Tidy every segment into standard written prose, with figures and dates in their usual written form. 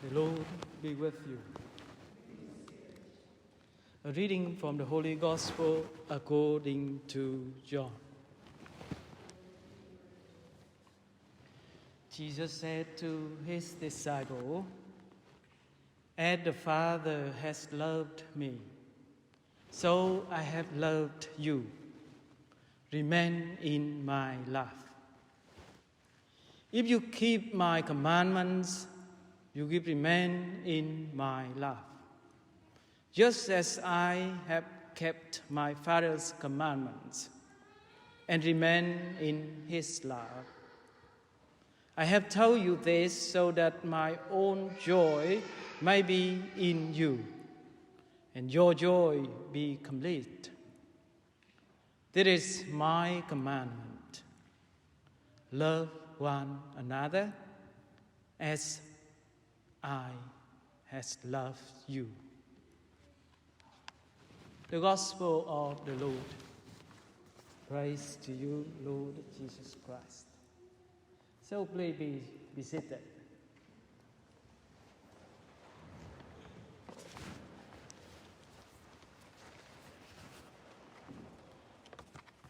The Lord be with you. A reading from the Holy Gospel according to John. Jesus said to his disciples, "As the Father has loved me, so I have loved you. Remain in my love. If you keep my commandments, you will remain in my love, just as I have kept my Father's commandments and remain in his love. I have told you this so that my own joy may be in you, and your joy be complete. This is my commandment: love one another as I has loved you." The Gospel of the Lord. Praise to you, Lord Jesus Christ. So please be seated.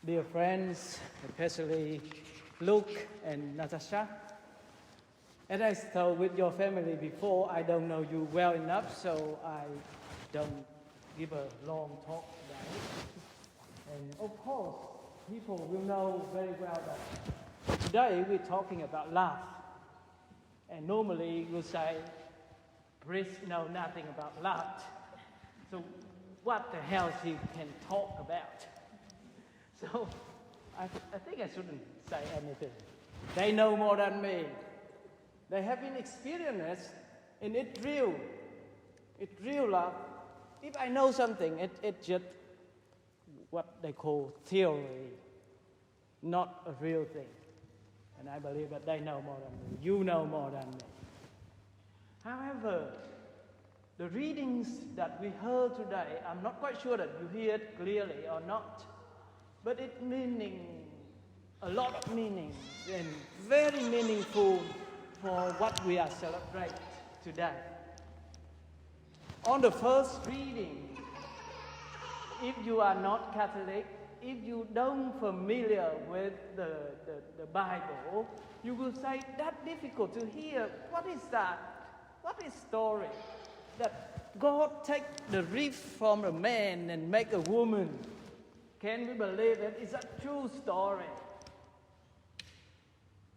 Dear friends, especially Luke and Natasha, as I told with your family before, I don't know you well enough, so I don't give a long talk today. And of course, people will know very well that today we're talking about love. And normally we'll say, priests know nothing about love. So what the hell she can talk about? So I think I shouldn't say anything. They know more than me. They have been experienced, and it's real. It's real love. If I know something, it's just what they call theory, not a real thing. And I believe that they know more than me. You know more than me. However, the readings that we heard today, I'm not quite sure that you hear it clearly or not, but it's meaning, a lot of meaning, and very meaningful for what we are celebrating today. On the first reading, if you are not Catholic, if you don't familiar with the Bible, you will say that's difficult to hear. What is that? What is story? That God take the rib from a man and make a woman. Can we believe it? It's a true story.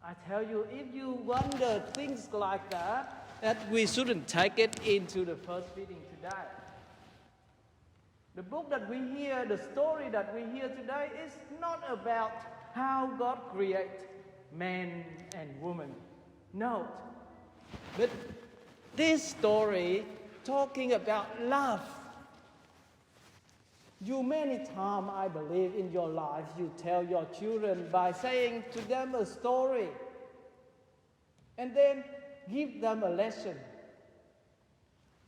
I tell you, if you wonder things like that we shouldn't take it into the first reading today. The book that we hear, the story that we hear today is not about how God created man and woman. No. But this story talking about love. You many times, I believe, in your life, you tell your children by saying to them a story and then give them a lesson.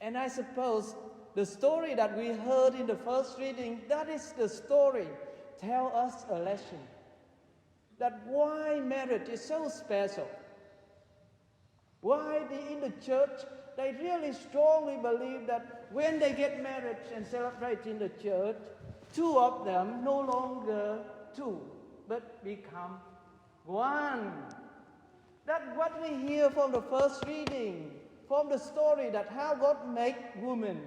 And I suppose the story that we heard in the first reading, that is the story, tell us a lesson. That why marriage is so special. Why in the church, they really strongly believe that when they get married and celebrate in the church, two of them no longer two, but become one. That's what we hear from the first reading, from the story that how God made women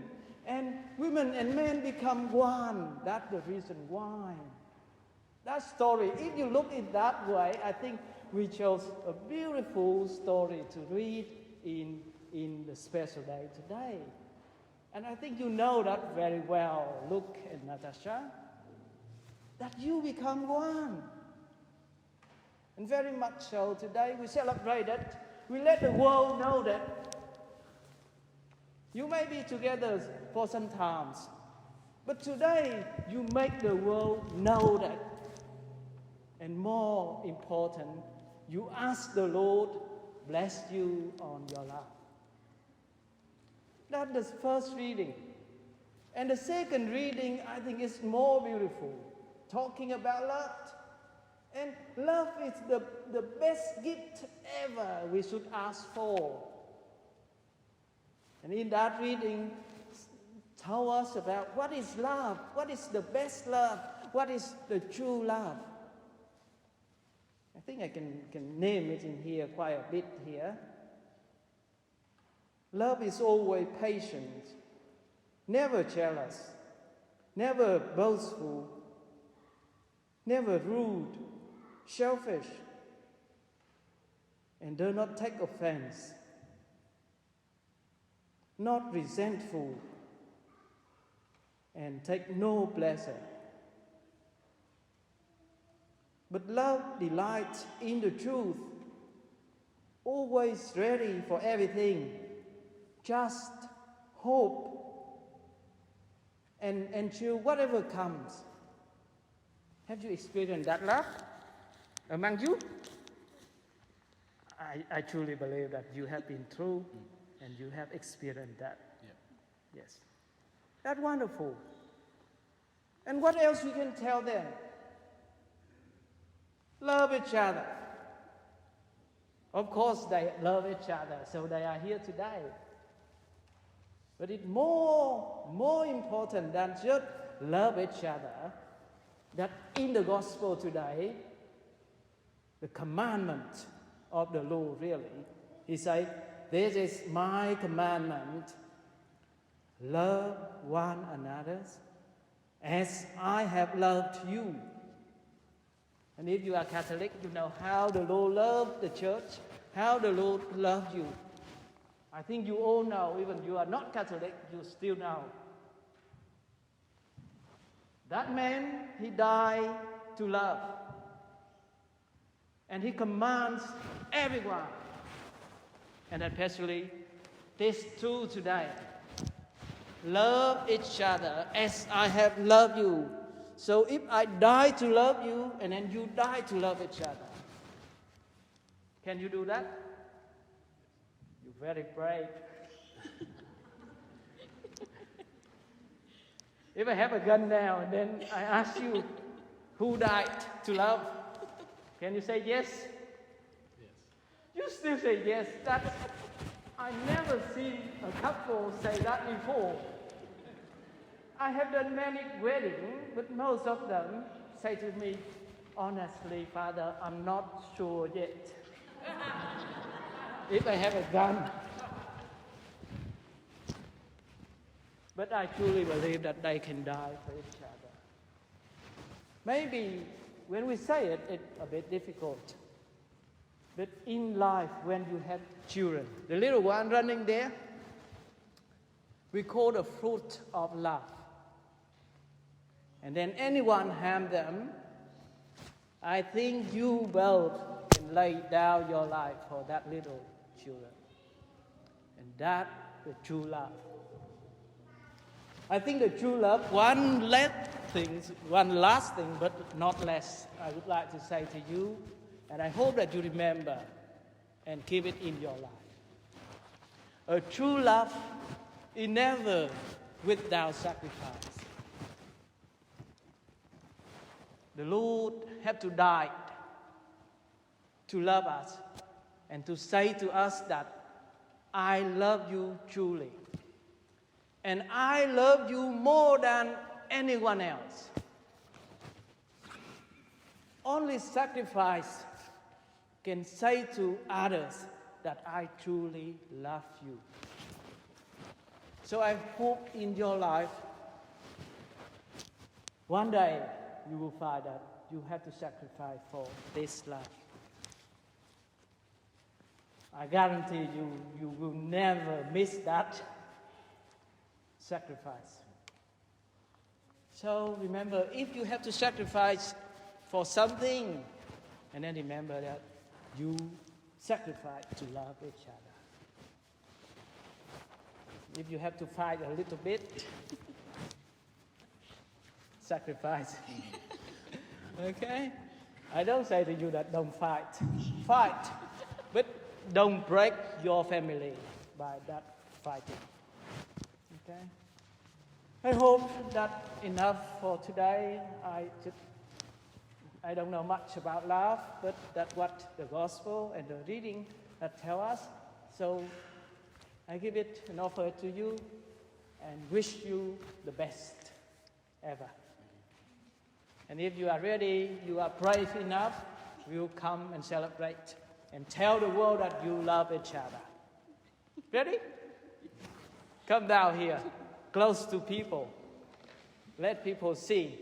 and men become one. That's the reason why. That story, if you look it that way, I think we chose a beautiful story to read in the special day today. And I think you know that very well, Luke and Natasha, that you become one. And very much so today we celebrate that. We let the world know that you may be together for some times, but today you make the world know that. And more important, you ask the Lord bless you on your life. That's the first reading. And the second reading, I think, is more beautiful, talking about love. And love is the best gift ever we should ask for. And in that reading, tell us about what is love, what is the best love, what is the true love. I think I can name it in here quite a bit here. Love is always patient, never jealous, never boastful, never rude, selfish, and do not take offense, not resentful, and take no pleasure. But love delights in the truth, always ready for everything, just hope, and endure whatever comes. Have you experienced that love among you? I truly believe that you have been through and you have experienced that. Yeah. Yes. That's wonderful. And what else we can tell them? Love each other. Of course, they love each other, so they are here today. But it's more important than just love each other, that in the gospel today, the commandment of the Lord really, He said, "This is my commandment, love one another as I have loved you." And if you are Catholic, you know how the Lord loved the church, how the Lord loved you. I think you all know, even you are not Catholic, you still know. That man, he died to love. And he commands everyone, and especially this too today. Love each other as I have loved you. So if I die to love you, and then you die to love each other, can you do that? You're very brave. If I have a gun now, and then I ask you, who died to love? Can you say yes? Yes. You still say yes. That's, I never seen a couple say that before. I have done many weddings, but most of them say to me, "Honestly, Father, I'm not sure yet." If I have a gun. But I truly believe that they can die for each other. Maybe when we say it, it's a bit difficult. But in life, when you have children, the little one running there, we call the fruit of love. And then anyone harm them, I think you both can lay down your life for that little children. And that's the true love. I think the true love, one last thing, but not less, I would like to say to you, and I hope that you remember and keep it in your life. A true love is never without sacrifice. The Lord had to die to love us and to say to us that I love you truly. And I love you more than anyone else. Only sacrifice can say to others that I truly love you. So I hope in your life, one day you will find that you have to sacrifice for this love. I guarantee you will never miss that sacrifice. So remember, if you have to sacrifice for something, and then remember that you sacrifice to love each other. If you have to fight a little bit, sacrifice. Okay? I don't say to you that don't fight. Fight, but don't break your family by that fighting. Okay? I hope that's enough for today. I don't know much about love, but that's what the gospel and the reading that tell us. So I give it an offer to you and wish you the best ever. And if you are ready, you are brave enough, we'll come and celebrate and tell the world that you love each other. Ready? Come down here, close to people. Let people see